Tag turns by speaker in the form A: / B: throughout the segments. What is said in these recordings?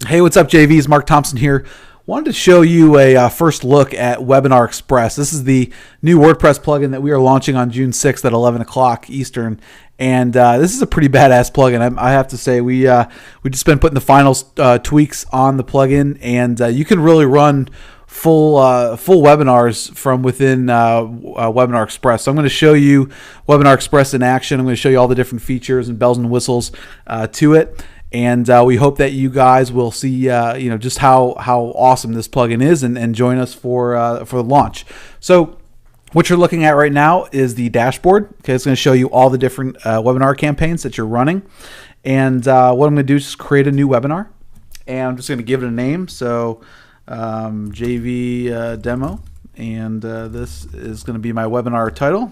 A: Hey, what's up, JVs? Mark Thompson here. Wanted to show you a first look at Webinar Express. This is the new WordPress plugin that we are launching on June 6th at 11 o'clock Eastern. And this is a pretty badass plugin. I have to say, we just been putting the final tweaks on the plugin, and you can really run full webinars from within Webinar Express. So I'm going to show you Webinar Express in action. I'm going to show you all the different features and bells and whistles to it. And we hope that you guys will see, just how awesome this plugin is, and join us for the launch. So what you're looking at right now is the dashboard. Okay, it's going to show you all the different webinar campaigns that you're running. And what I'm going to do is just create a new webinar, and I'm just going to give it a name. So JV demo, and this is going to be my webinar title.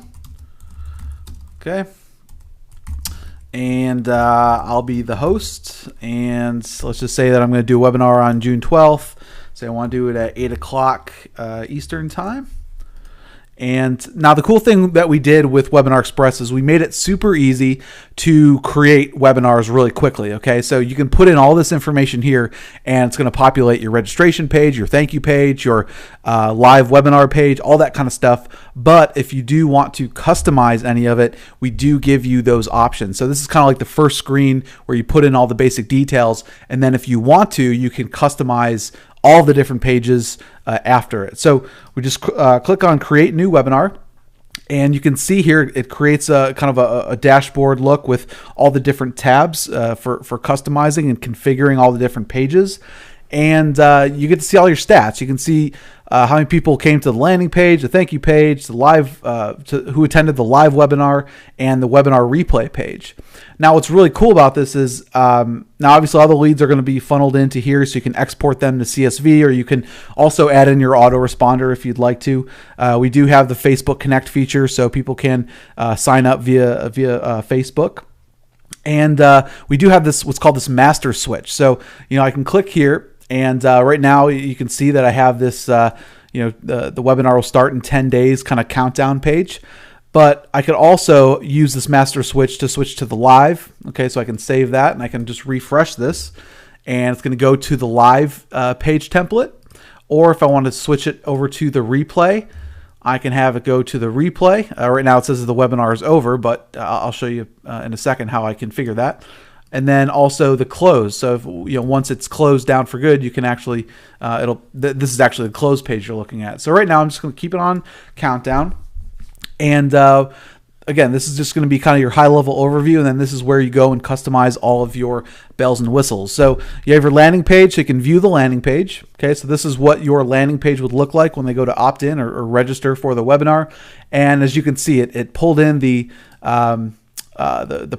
A: Okay. And I'll be the host, and let's just say that I'm going to do a webinar on June 12th. So I want to do it at 8 o'clock Eastern time. And now the cool thing that we did with Webinar Express is we made it super easy to create webinars really quickly. Okay, so you can put in all this information here, and it's going to populate your registration page, your thank you page, your live webinar page, all that kind of stuff. But if you do want to customize any of it, we do give you those options. So this is kind of like the first screen where you put in all the basic details, and then if you want to, you can customize all the different pages after it. So we just click on create new webinar, and you can see here it creates a kind of a dashboard look with all the different tabs for customizing and configuring all the different pages. And you get to see all your stats. You can see how many people came to the landing page, the thank you page, the live who attended the live webinar, and the webinar replay page. Now, what's really cool about this is now obviously all the leads are going to be funneled into here, so you can export them to CSV, or you can also add in your autoresponder if you'd like to. We do have the Facebook Connect feature, so people can sign up via Facebook. And we do have this what's called this master switch. So I can click here. And right now you can see that I have this, the webinar will start in 10 days kind of countdown page. But I could also use this master switch to switch to the live. Okay, so I can save that, and I can just refresh this, and it's going to go to the live page template. Or if I want to switch it over to the replay, I can have it go to the replay. Right now it says the webinar is over, but I'll show you in a second how I configure that. And then also the close. So if, once it's closed down for good, you can actually this is actually the close page you're looking at. So right now I'm just going to keep it on countdown. And again, this is just going to be kind of your high level overview, and then this is where you go and customize all of your bells and whistles. So you have your landing page, so you can view the landing page. Okay, so this is what your landing page would look like when they go to opt in or register for the webinar. And as you can see, it pulled in the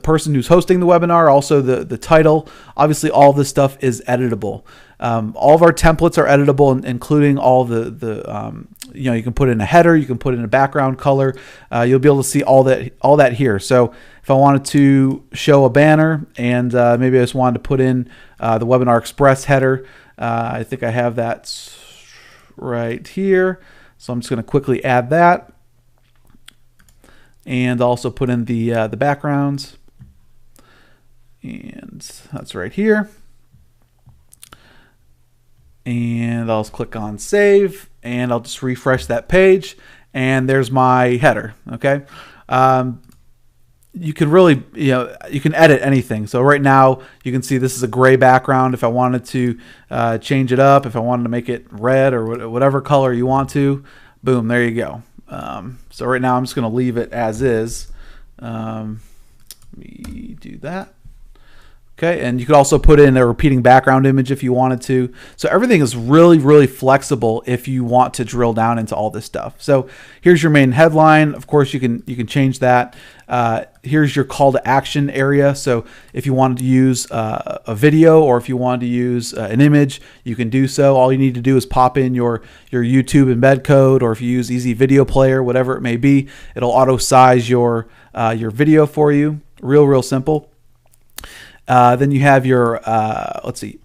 A: person who's hosting the webinar, also the title. Obviously, all this stuff is editable. All of our templates are editable, including all you can put in a header, you can put in a background color. You'll be able to see all that here. So if I wanted to show a banner, and maybe I just wanted to put in the Webinar Express header, I think I have that right here. So I'm just going to quickly add that. And also put in the backgrounds, and that's right here. And I'll just click on save, and I'll just refresh that page, and there's my header. Okay, you can really you can edit anything. So right now you can see this is a gray background. If I wanted to change it up, if I wanted to make it red or whatever color you want to, boom, there you go. So right now I'm just going to leave it as is. Let me do that. Okay, and you could also put in a repeating background image if you wanted to. So everything is really, really flexible if you want to drill down into all this stuff. So here's your main headline. Of course, you can change that. Here's your call to action area. So if you wanted to use a video, or if you wanted to use an image, you can do so. All you need to do is pop in your YouTube embed code, or if you use Easy Video Player, whatever it may be, it'll auto size your video for you. Real simple. Then you have your, let's see,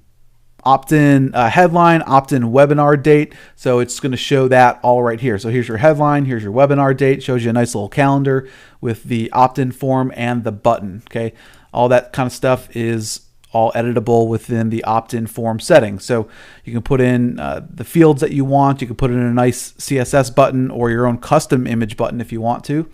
A: opt-in headline, opt-in webinar date. So it's going to show that all right here. So here's your headline, here's your webinar date, shows you a nice little calendar with the opt-in form and the button. Okay, all that kind of stuff is all editable within the opt-in form settings. So you can put in the fields that you want. You can put in a nice CSS button or your own custom image button if you want to.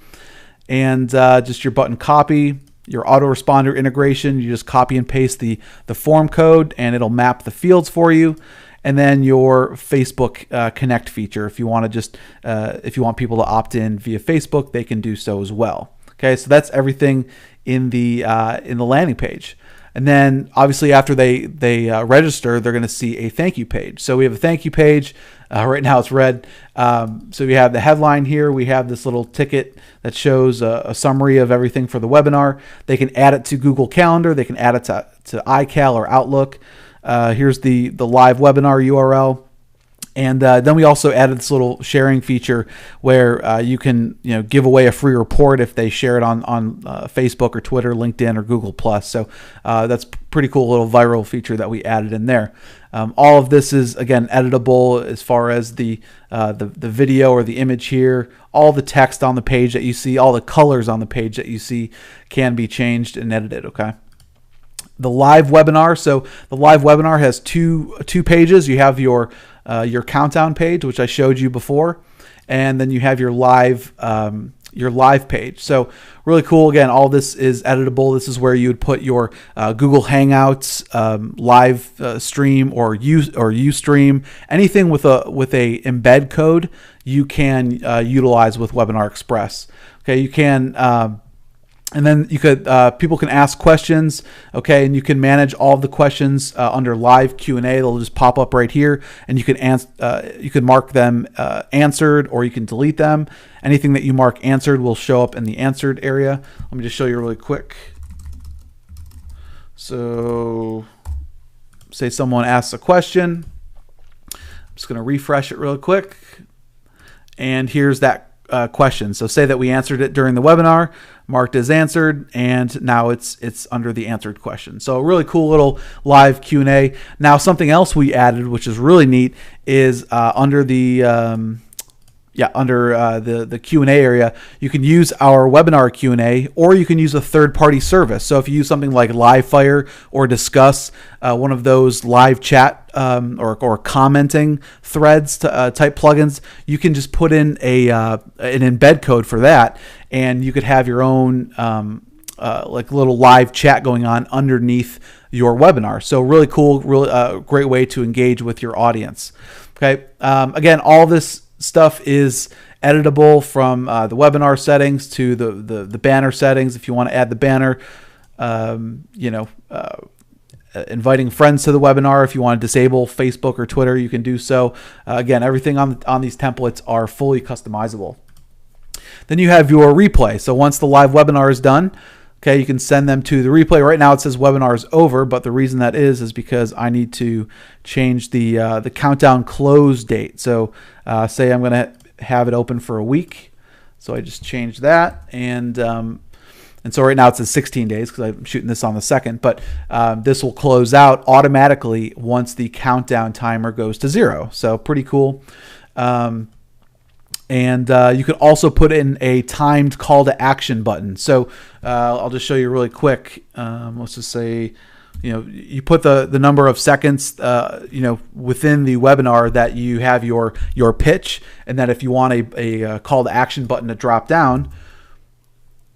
A: And just your button copy, your autoresponder integration, you just copy and paste the form code and it'll map the fields for you. And then your Facebook Connect feature, if you want to just if you want people to opt in via Facebook, they can do so as well. Okay, so that's everything in the landing page. And then obviously after they register, they're going to see a thank you page. So we have a thank you page. Right now it's red. So we have the headline here. We have this little ticket that shows a summary of everything for the webinar. They can add it to Google Calendar. They can add it to iCal or Outlook. Here's the live webinar URL. And then we also added this little sharing feature where you can give away a free report if they share it on Facebook or Twitter, LinkedIn, or Google+. So that's pretty cool little viral feature that we added in there. All of this is, again, editable as far as the video or the image here. All the text on the page that you see, all the colors on the page that you see can be changed and edited, okay? The live webinar. So the live webinar has two pages. You have your countdown page, which I showed you before, and then you have your live page. So really cool. Again, all this is editable. This is where you would put your Google Hangouts live stream or Ustream, anything with a embed code you can utilize with Webinar Express. Okay, you can. And then you could people can ask questions, okay, and you can manage all of the questions under live Q&A. They'll just pop up right here, and you can mark them answered, or you can delete them. Anything that you mark answered will show up in the answered area. Let me just show you really quick. So say someone asks a question. I'm just going to refresh it real quick, and here's that question. So say that we answered it during the webinar, marked as answered, and now it's under the answered question. So a really cool little live Q&A. Now something else we added, which is really neat, is under the the Q&A area, you can use our webinar Q&A, or you can use a third-party service. So if you use something like Livefire or Discuss, one of those live chat or commenting threads type plugins, you can just put in an embed code for that, and you could have your own like little live chat going on underneath your webinar. So really cool, really great way to engage with your audience. Okay, again, all this stuff is editable from the webinar settings to the banner settings. If you want to add the banner, inviting friends to the webinar. If you want to disable Facebook or Twitter, you can do so. Again, everything on these templates are fully customizable. Then you have your replay. So once the live webinar is done, okay, you can send them to the replay. Right now it says webinar is over, but the reason that is because I need to change the countdown close date. So say I'm going to have it open for a week. So I just changed that, and so right now it says 16 days because I'm shooting this on the 2nd, but this will close out automatically once the countdown timer goes to 0. So pretty cool. And you can also put in a timed call to action button. So I'll just show you really quick. Let's just say, you put the number of seconds, within the webinar that you have your pitch, and that if you want a call to action button to drop down,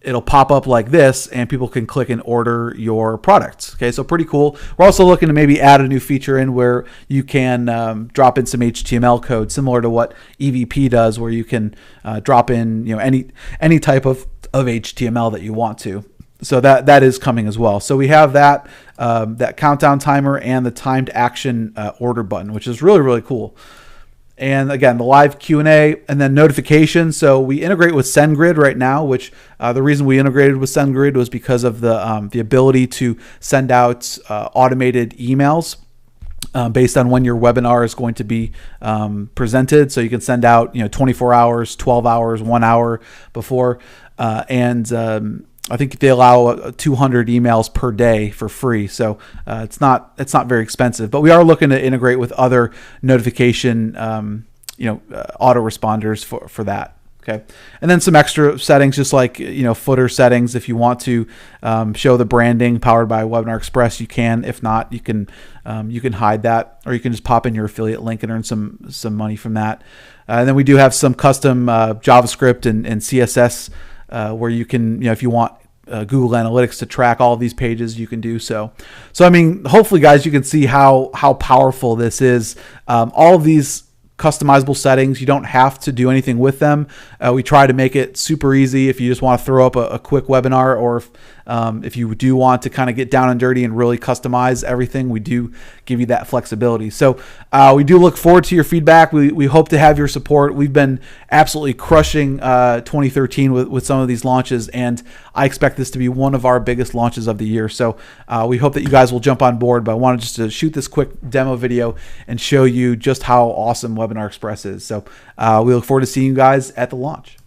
A: it'll pop up like this, and people can click and order your products. Okay, so pretty cool. We're also looking to maybe add a new feature in where you can drop in some HTML code, similar to what EVP does, where you can drop in any type of HTML that you want to. So that is coming as well. So we have that countdown timer and the timed action order button, which is really, really cool. And again, the live Q&A, and then notifications. So we integrate with SendGrid right now, which the reason we integrated with SendGrid was because of the ability to send out automated emails based on when your webinar is going to be presented. So you can send out 24 hours, 12 hours, 1 hour before, and I think they allow 200 emails per day for free, so it's not very expensive. But we are looking to integrate with other notification, autoresponders for that. Okay, and then some extra settings, just like footer settings. If you want to show the branding powered by Webinar Express, you can. If not, you can hide that, or you can just pop in your affiliate link and earn some money from that. And then we do have some custom JavaScript and CSS where you can, if you want Google Analytics to track all of these pages, you can do so. So I mean, hopefully, guys, you can see how powerful this is. All of these customizable settings, you don't have to do anything with them. We try to make it super easy if you just want to throw up a quick webinar, or if you do want to kind of get down and dirty and really customize everything, we do give you that flexibility. So we do look forward to your feedback. We hope to have your support. We've been absolutely crushing 2013 with some of these launches, and I expect this to be one of our biggest launches of the year. So we hope that you guys will jump on board, but I wanted just to shoot this quick demo video and show you just how awesome Webinar Express is. So we look forward to seeing you guys at the launch.